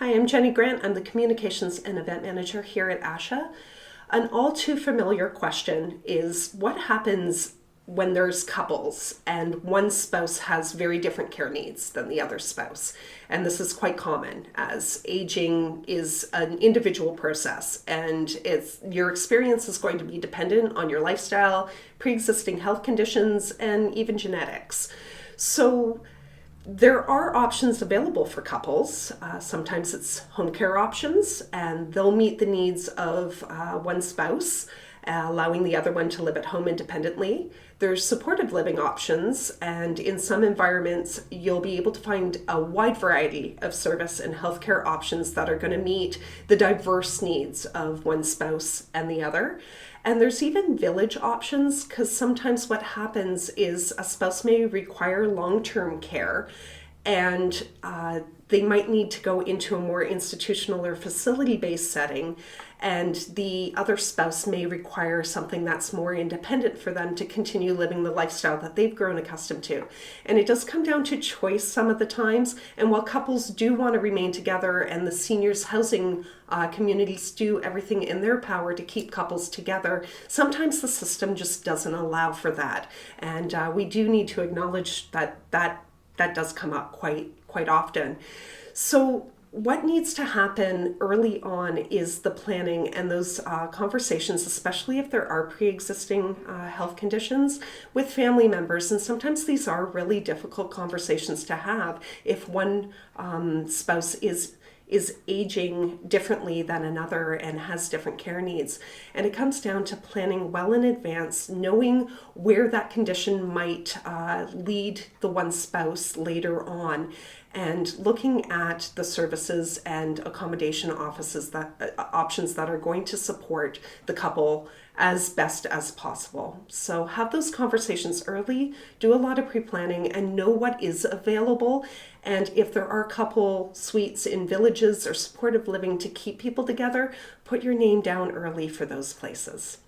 Hi, I'm Jenny Grant. I'm the Communications and Event Manager here at ASCHA. An all too familiar question is what happens when there's couples and one spouse has very different care needs than the other spouse. And this is quite common as aging is an individual process and your experience is going to be dependent on your lifestyle, pre-existing health conditions, and even genetics. So there are options available for couples. Sometimes it's home care options, and they'll meet the needs of one spouse, allowing the other one to live at home independently. There's supportive living options, and in some environments, you'll be able to find a wide variety of service and healthcare options that are going to meet the diverse needs of one spouse and the other. And there's even village options, because sometimes what happens is a spouse may require long-term care and they might need to go into a more institutional or facility-based setting, and the other spouse may require something that's more independent for them to continue living the lifestyle that they've grown accustomed to. And it does come down to choice some of the times, and while couples do want to remain together and the seniors housing communities do everything in their power to keep couples together, sometimes the system just doesn't allow for that. And we do need to acknowledge that does come up quite often. So what needs to happen early on is the planning and those conversations, especially if there are pre-existing health conditions with family members. And sometimes these are really difficult conversations to have if one spouse is aging differently than another and has different care needs. And it comes down to planning well in advance, knowing where that condition might lead the one spouse later on, and looking at the services and accommodation options that are going to support the couple as best as possible. So have those conversations early, do a lot of pre-planning, and know what is available. And if there are couple suites in villages or supportive living to keep people together, put your name down early for those places.